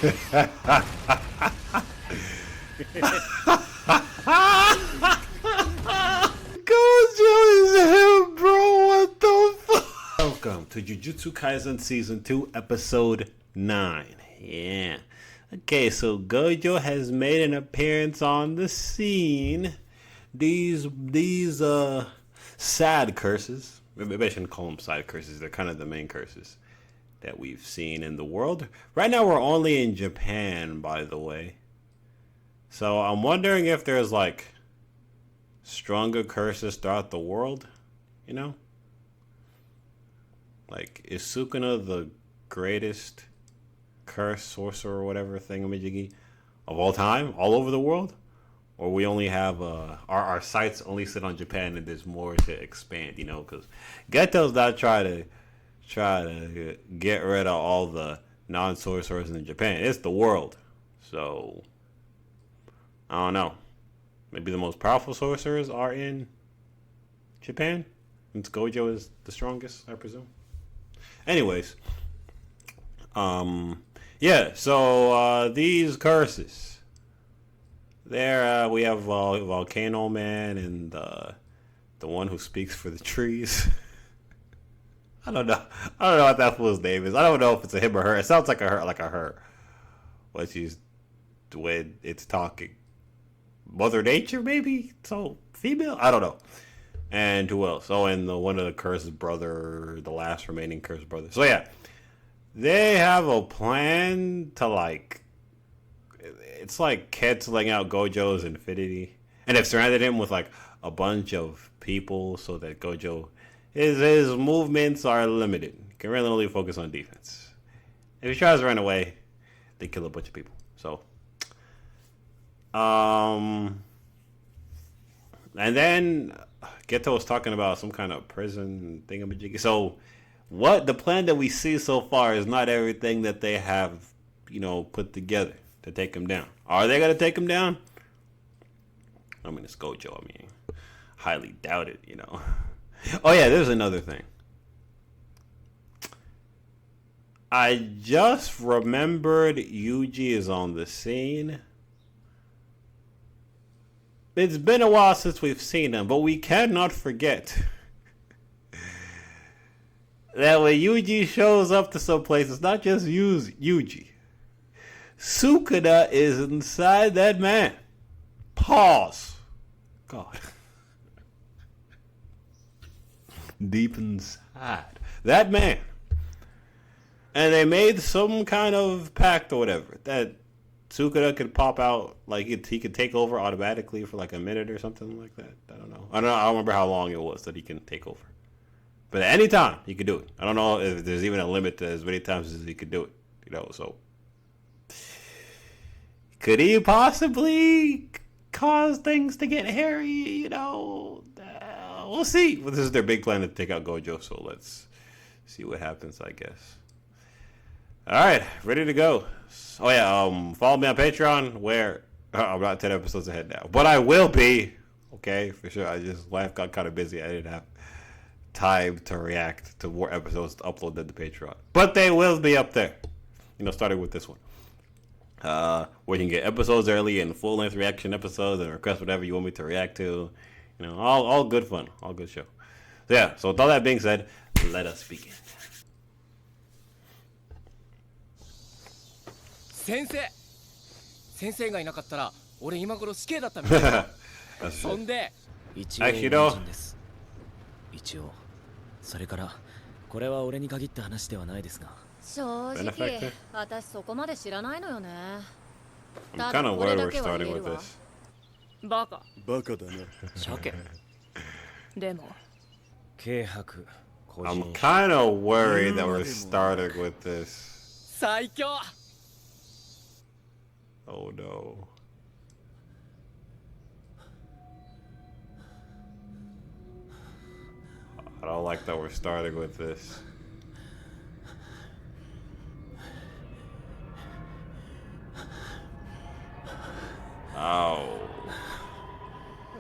Gojo is him, bro. What the fuck? Welcome to Jujutsu Kaisen Season 2, Episode 9. Yeah. Okay, so Gojo has made an appearance on the scene. These sad curses. Maybe I shouldn't call them side curses. They're kind of the main curses that we've seen in the world. Right now we're only in Japan, by the way. So I'm wondering if there's like stronger curses throughout the world, you know? Like, is Sukuna the greatest curse, sorcerer, or whatever thingamajiggy of all time, all over the world? Or we only have, our sights only sit on Japan and there's more to expand, you know? Because Geto's not trying to get rid of all the non-sorcerers in Japan. It's the world. So, I don't know. Maybe the most powerful sorcerers are in Japan, since Gojo is the strongest, I presume. Anyways, yeah. So these curses, there we have Volcano Man and the one who speaks for the trees. I don't know what that fool's name is. I don't know if it's a him or her. It sounds like a her. When she's when it's talking. Mother Nature, maybe? So, female? I don't know. And who else? Oh, and one of the cursed brother, the last remaining cursed brother. So, yeah. They have a plan to, like, it's like canceling out Gojo's infinity. And they've surrounded him with, like, a bunch of people so that Gojo, his movements are limited. He can really only focus on defense. If he tries to run away, they kill a bunch of people. So, and then Geto was talking about some kind of prison thingamajiggy. So, what the plan that we see so far is not everything that they have, you know, put together to take him down. Are they gonna take him down? I mean, it's Gojo. I mean, highly doubt it. You know. Oh yeah, there's another thing. I just remembered Yuji is on the scene. It's been a while since we've seen him, but we cannot forget that when Yuji shows up to some place, it's not just Yuji. Sukuna is inside that man. Pause. God. Deep inside that man. And they made some kind of pact or whatever that Sukuna could pop out, like he could take over automatically for like a minute or something like that. I don't know. I don't remember how long it was that he can take over. But at any time, he could do it. I don't know if there's even a limit to as many times as he could do it. You know, so could he possibly cause things to get hairy? You know, we'll see. Well, this is their big plan to take out Gojo, so let's see what happens, I guess. All right, ready to go. Oh yeah, follow me on Patreon where I'm not 10 episodes ahead now, but I will be. Okay, for sure. Life got kind of busy. I didn't have time to react to more episodes to upload than the Patreon, but they will be up there. You know, starting with this one, where you can get episodes early and full length reaction episodes and request whatever you want me to react to. You know, all good fun, all good show. So yeah. So with all that being said, let us begin. 先生がいなかったら俺今頃死刑だったみたいだ。そんで一応恩人です。一応それからこれは俺に限った話ではないですが。正直私そこまで知らないのよね。I'm kind of worried we're starting with this. バカバカだな。鮭。でも軽薄。I'm kind of worried that we're starting with this. 最強。Oh no. I don't like that we're starting with this. Oh.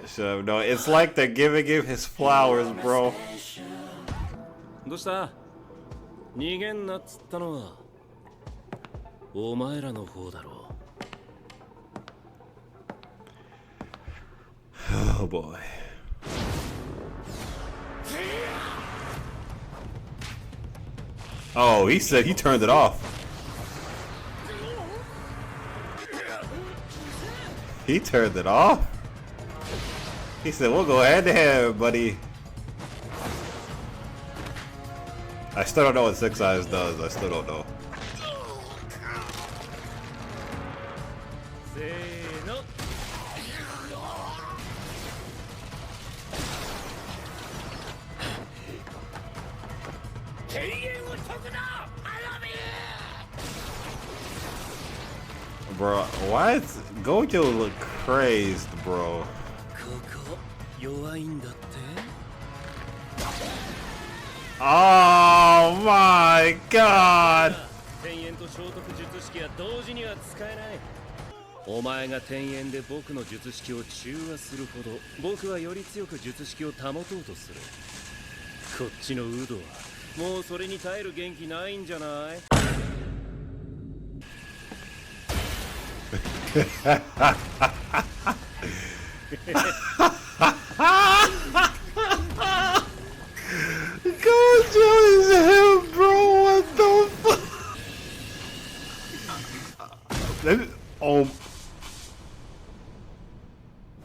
So, no, it's like they're giving him his flowers, bro. どうした？逃げんなっつったのは。お前らの方だろう。 Oh boy. Oh, he said he turned it off. He turned it off? He said, we'll go head to head, buddy. I still don't know what Six Eyes does. I still don't know. Bro, why is Gojo look crazed, bro? Oh my god! お前が天元で僕の術式を中和するほど僕はより強く術式を保とうとする。こっちのウドはもうそれに耐える元気ないんじゃない？ Gojo is him, bro. What the fuck? Oh.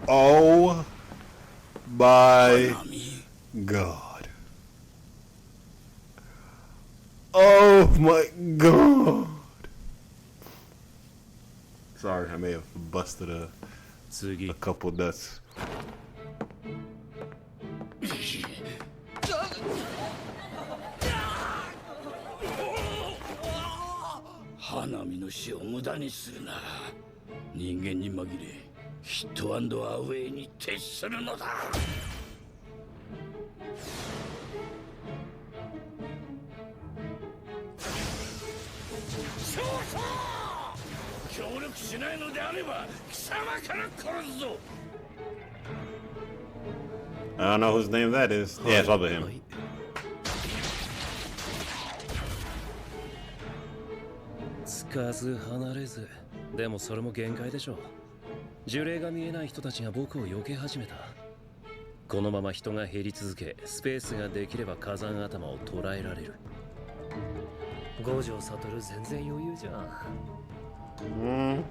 Oh my god. Oh my god. Sorry, I may have busted a couple nuts. 花見の死を無駄にするな。人間に紛れ、ヒットアンドアウェイに徹するのだ。そうそう。協力しないのであれば、貴様から殺すぞ。 I don't know whose name that is. Yeah, it's probably him. つかず離れず、でもそれも限界でしょう。呪霊が見えない人たちが僕を避け始めた。このまま人が減り続け、スペースができれば火山頭を捉えられる。五条悟全然余裕じゃん。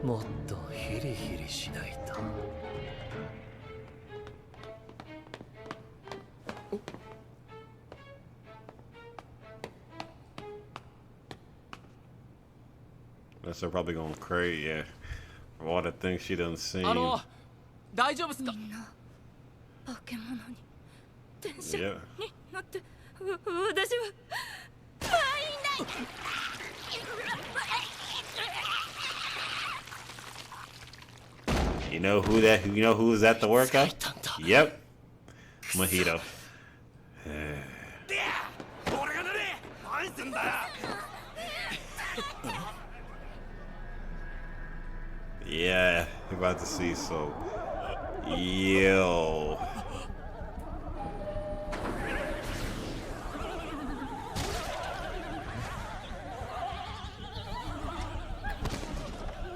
もっとヒリヒリしないと。 Guess they're probably going crazy, yeah. For all the things she done seen. 大丈夫っすか？みんな化け物に電車 Yeah. に乗って私は会いない You know who that? You know who was at the workout? Yep, Mojito. Yeah, you're about to see so. Yo.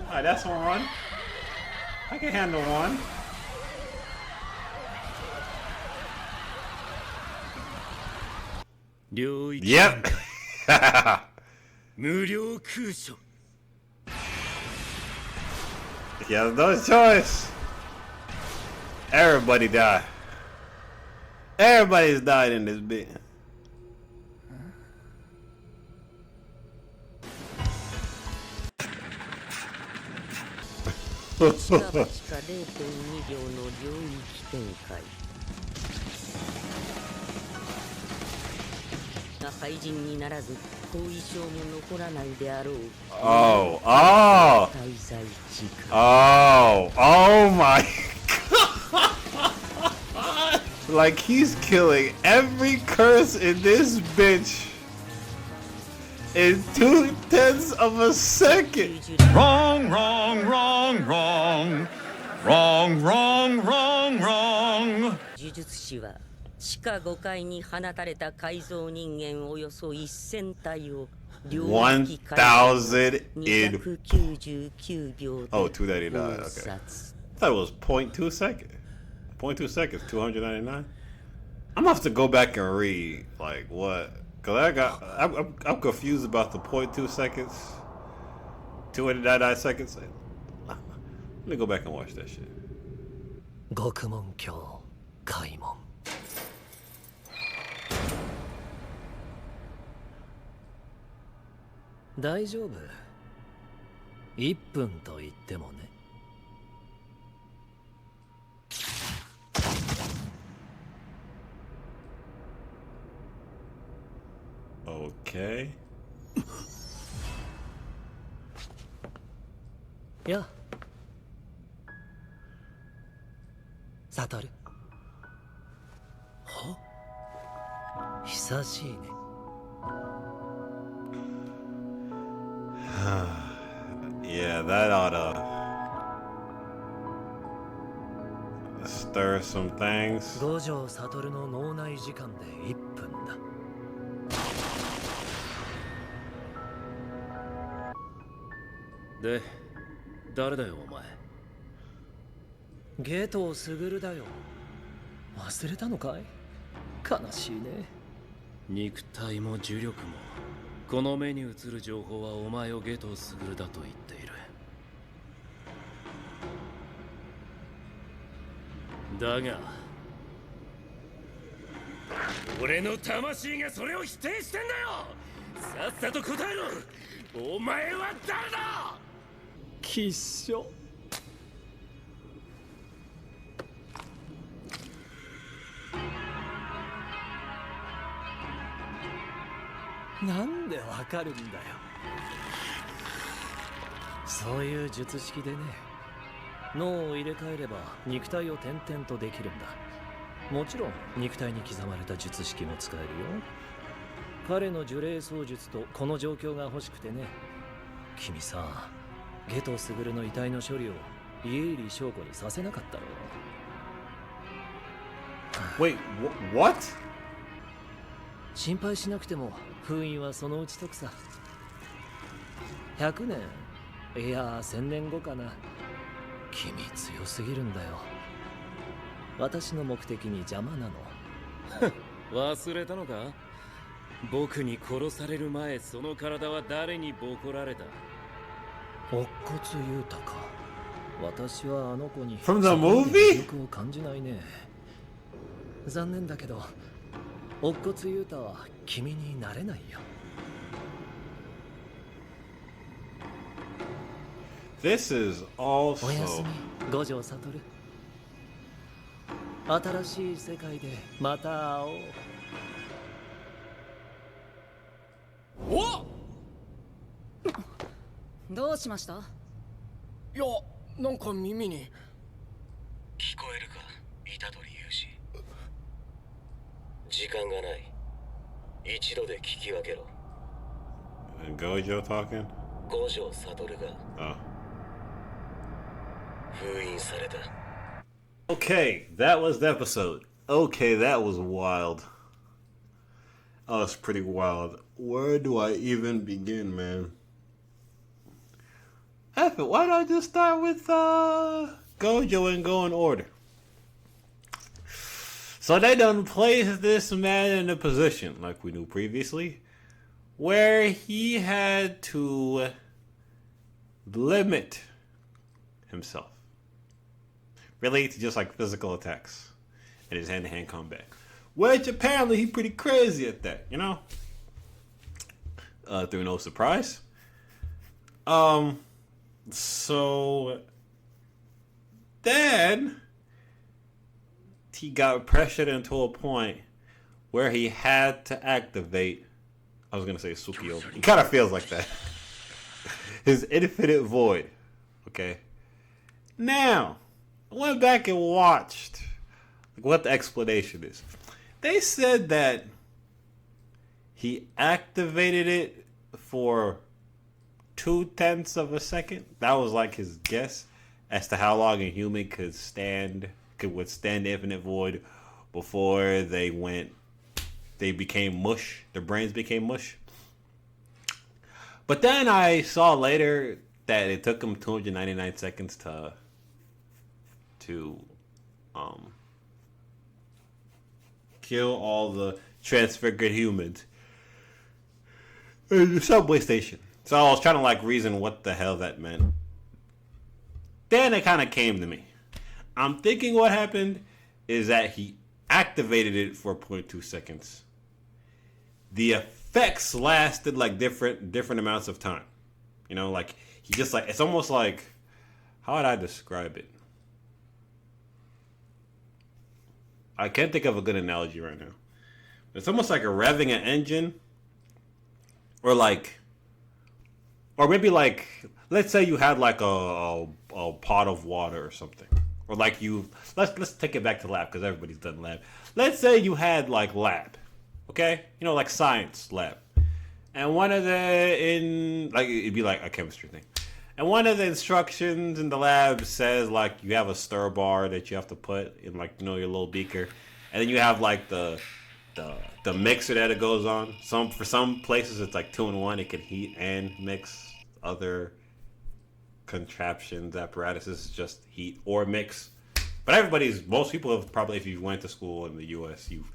Alright, that's one. I can handle one. Yep. 無料空所。 He has no choice. Everybody died. Everybody's died in this bit. Oh, oh, oh, oh my god. Like he's killing every curse in this bitch in 0.2 of a second. Wrong, wrong, wrong, wrong. Wrong, wrong, wrong, wrong. 呪術師は地下5階に放たれた改造人間およそ1000体を1,000 in... 299秒 Oh, 299, okay. I thought it was 0.2 seconds. 0.2 seconds, 299? I'm gonna have to go back and read, like, what? Because I'm confused about the 0.2 seconds, 299 seconds. Let me go back and watch that shit. 獄門橋開門大丈夫1分と言ってもね Okay. やあサトルは久しいね Yeah, that ought to stir some things. 五条悟の脳内時間で1分だで誰だよお前ゲトウスグルだよ忘れたのかい悲しいね肉体も呪力もこの目に映る情報はお前をゲトウスグルだと言っているだが俺の魂がそれを否定してんだよさっさと答えろお前は誰だ吉祥なんでわかるんだよそういう術式でね脳を入れ替えれば肉体を転々とできるんだもちろん肉体に刻まれた術式も使えるよ彼の呪霊操術とこの状況が欲しくてね君さゲトウスグルの遺体の処理を家入証拠にさせなかったろ Wait, what? 心配しなくても封印はそのうち解くさ100年いや1000年後かな君強すぎるんだよ私の目的に邪魔なの忘れたのか僕に殺される前その体は誰にボコられた乙骨雄太か私はあの子に From the movie? 魅力を感じないね残念だけど乙骨雄太は君になれないよ This is お also やすみ五条悟新しい世界でまた会おうおどうしました？いやなんか耳に聞こえるか虎杖勇士時間がない一度で聞き分けろ Gojo talking? 五条悟が Oh. 封印された Okay, that was the episode. Okay, that was wild. Oh, it's pretty wild. Where do I even begin, man? F it, why don't I just start with Gojo and go in order? So they done placed this man in a position, like we knew previously, where he had to limit himself. Relate to just like physical attacks and his hand-to-hand combat. Which apparently he's pretty crazy at that, you know? Through no surprise. So then he got pressured into a point where he had to activate, I was gonna say Tsukio. It kind of feels like that. His infinite void. Okay. Now, I went back and watched what the explanation is. They said that he activated it for 0.2 of a second. That was like his guess as to how long a human could withstand the infinite void before they became mush. Their brains became mush. But then I saw later that it took him 299 seconds to kill all the transfigured humans in the subway station. So I was trying to like reason what the hell that meant. Then it kind of came to me. I'm thinking what happened is that he activated it for 0.2 seconds. The effects lasted like different amounts of time. You know, like he just like, it's almost like, how would I describe it? I can't think of a good analogy right now. It's almost like a revving an engine, or maybe like, let's say you had like a pot of water or something, or like let's take it back to lab because everybody's done lab. Let's say you had like lab, okay, you know, like science lab, and one of it'd be like a chemistry thing, and one of the instructions in the lab says like you have a stir bar that you have to put in like, you know, your little beaker, and then you have like the mixer that it goes on. For some places it's like 2-in-1. It can heat and mix. Other contraptions, apparatuses, just heat or mix. But most people have probably, if you went to school in the U.S., you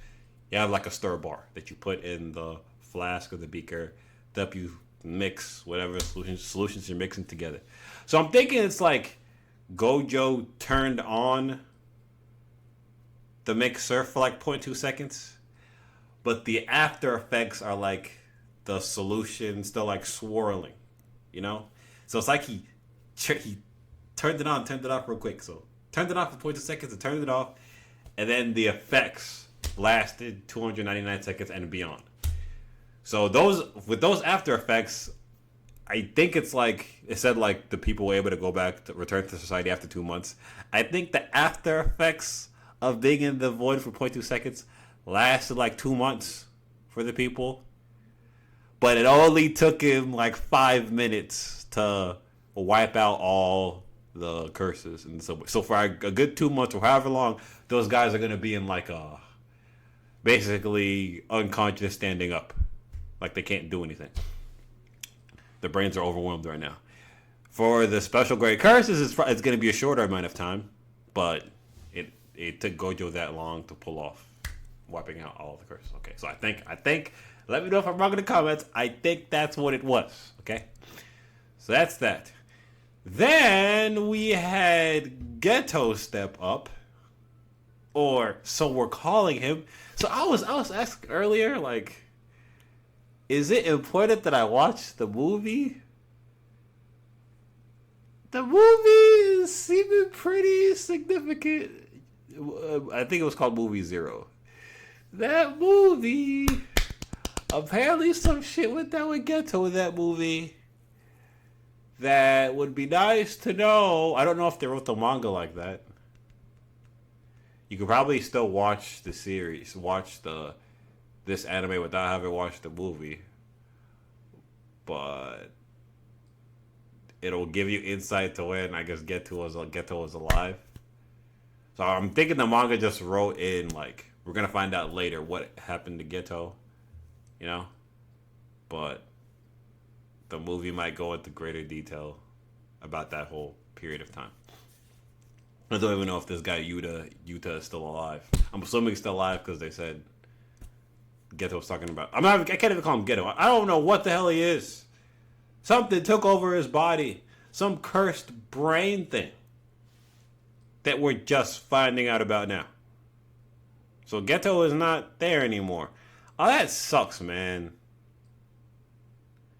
have like a stir bar that you put in the flask or the beaker that you mix whatever solutions you're mixing together. So I'm thinking it's like Gojo turned on the mixer for like 0.2 seconds, but the after effects are like the solution still like swirling, you know? So it's like he turned it on, turned it off real quick. So turned it off for 0.2 seconds and turned it off, and then the effects lasted 299 seconds and beyond. So with those after effects, I think it's like it said like the people were able to go back to return to society after 2 months. I think the after effects of being in the void for 0.2 seconds lasted like 2 months for the people. But it only took him like 5 minutes to wipe out all the curses. And so for a good 2 months or however long, those guys are going to be in like basically unconscious standing up. Like they can't do anything. Their brains are overwhelmed right now. For the special grade curses, it's going to be a shorter amount of time. But it took Gojo that long to pull off wiping out all the curses. Okay, so I think, let me know if I'm wrong in the comments. I think that's what it was. Okay, so that's that. Then we had Geto step up, or so we're calling him. So I was asked earlier, like, is it important that I watch the movie? The movie is seeming pretty significant. I think it was called Movie Zero. That movie, apparently some shit went down with Geto in that movie that would be nice to know. I don't know if they wrote the manga like that. You could probably still watch the series, this anime without having watched the movie. But it'll give you insight to when I guess Geto was alive. So I'm thinking the manga just wrote in like, we're gonna find out later what happened to Geto, you know? But the movie might go into greater detail about that whole period of time. I don't even know if this guy Yuta is still alive. I'm assuming he's still alive because they said Geto was talking about. I can't even call him Geto. I don't know what the hell he is. Something took over his body. Some cursed brain thing that we're just finding out about now. So Geto is not there anymore. Oh, that sucks, man.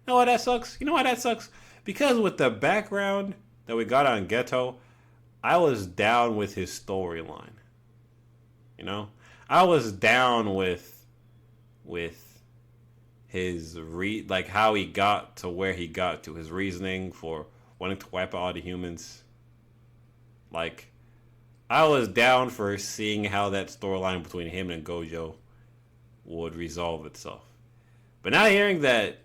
You know why that sucks? Because with the background that we got on Geto, I was down with his storyline. You know? I was down with his like how he got to where he got to, his reasoning for wanting to wipe out all the humans. Like, I was down for seeing how that storyline between him and Gojo would resolve itself. But now hearing that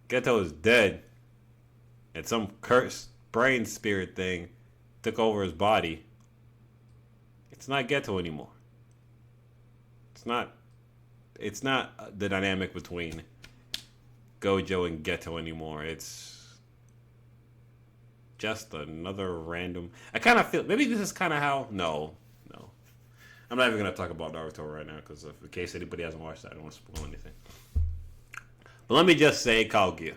Geto is dead and some cursed brain spirit thing took over his body, it's not Geto anymore. It's not the dynamic between Gojo and Geto anymore. It's just another random. I kind of feel maybe this is kind of how. No. I'm not even gonna talk about Naruto right now because in case anybody hasn't watched that, I don't want to spoil anything. But let me just say, Kaguya.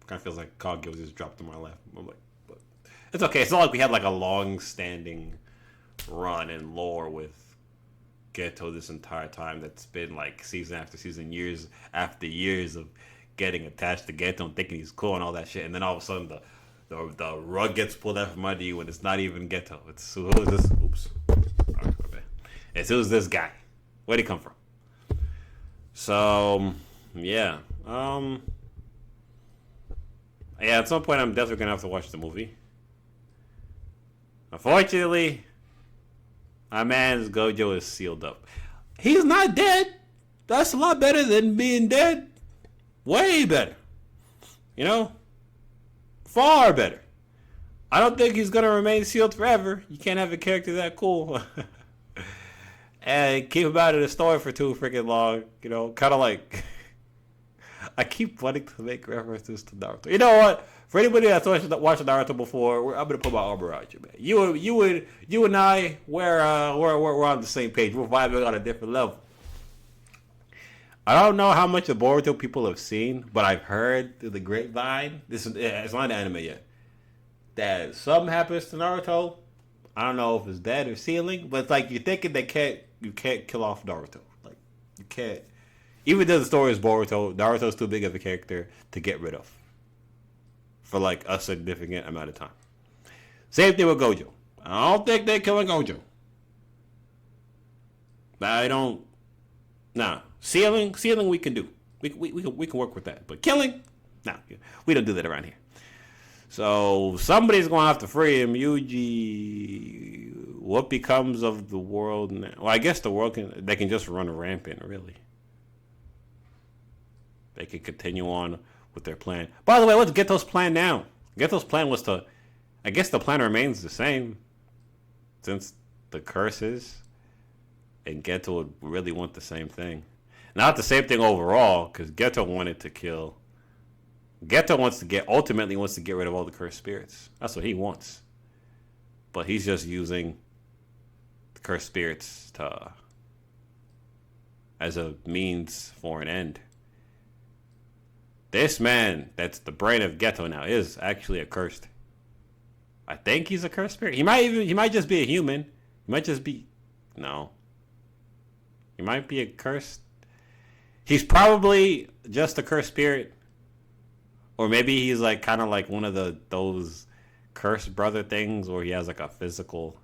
Kind of feels like Kaguya was just dropped in my lap. I'm like, but it's okay. It's not like we had like a long-standing run in lore with Geto this entire time. That's been like season after season, years after years of getting attached to Geto and thinking he's cool and all that shit. And then all of a sudden, the rug gets pulled out from under you when it's not even Geto. It's who is this? Oops. All right, my bad. It's who's this guy? Where'd he come from? So, yeah. Yeah, at some point I'm definitely gonna have to watch the movie. Unfortunately, my man's Gojo is sealed up. He's not dead. That's a lot better than being dead. Way better. You know? Far better. I don't think he's gonna remain sealed forever. You can't have a character that cool. And keep him out of the story for too freaking long. You know, kind of like... I keep wanting to make references to Naruto. You know what? For anybody that's watched Naruto before, I'm gonna put my arm around you, man. You and I, we're on the same page. We're vibing on a different level. I don't know how much of Boruto people have seen, but I've heard through the grapevine. It's not an anime yet. That something happens to Naruto. I don't know if it's dead or sealing, but it's like you're thinking you can't kill off Naruto. Like you can't. Even though the story is Boruto, Naruto's too big of a character to get rid of for like a significant amount of time. Same thing with Gojo. I don't think they're killing Gojo. I don't. Nah, sealing we can do. We can work with that, but killing, nah, we don't do that around here. So somebody's gonna have to free him. Yuji, what becomes of the world now? Well, I guess the world they can just run rampant, really. They can continue on with their plan. By the way, what's Geto's plan now? Geto's plan was to... I guess the plan remains the same. Since the curses. And Geto would really want the same thing. Not the same thing overall, because Geto wanted to kill... Geto ultimately wants to get rid of all the cursed spirits. That's what he wants. But he's just using the cursed spirits as a means for an end. This man, that's the brain of Geto now, is actually a cursed. I think he's a cursed spirit. He might just be a human. He might just be, no. He might be a cursed. He's probably just a cursed spirit, or maybe he's like kind of like one of those cursed brother things, where he has like a physical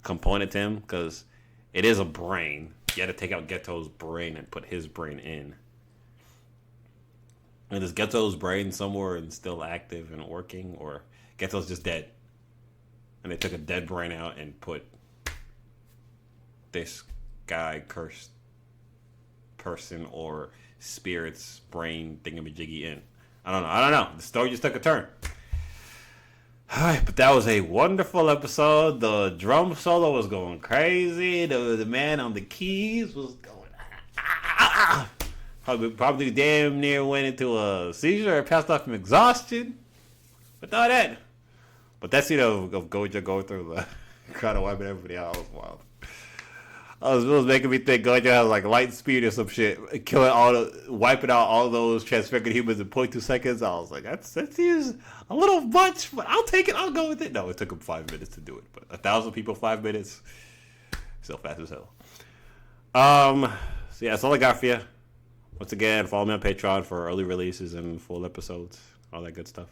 component to him, because it is a brain. You had to take out Geto's brain and put his brain in. And is Geto's brain somewhere and still active and working, or Geto's just dead? And they took a dead brain out and put this guy, cursed person or spirit's brain thingamajiggy in. I don't know. The story just took a turn. Alright, but that was a wonderful episode. The drum solo was going crazy. The man on the keys was going probably damn near went into a seizure or passed out from exhaustion. But all that. But that scene of Gojo going through the crowd and wiping everybody out was wild. It was making me think Gojo has like light speed or some shit, wiping out all those transfigured humans in 0.2 seconds. I was like, that seems a little much, but I'll take it. I'll go with it. No, it took him 5 minutes to do it, but 1,000 people 5 minutes, still fast as hell. So yeah, that's all I got for you. Once again, follow me on Patreon for early releases and full episodes, all that good stuff.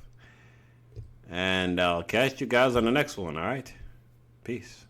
And I'll catch you guys on the next one. All right, peace.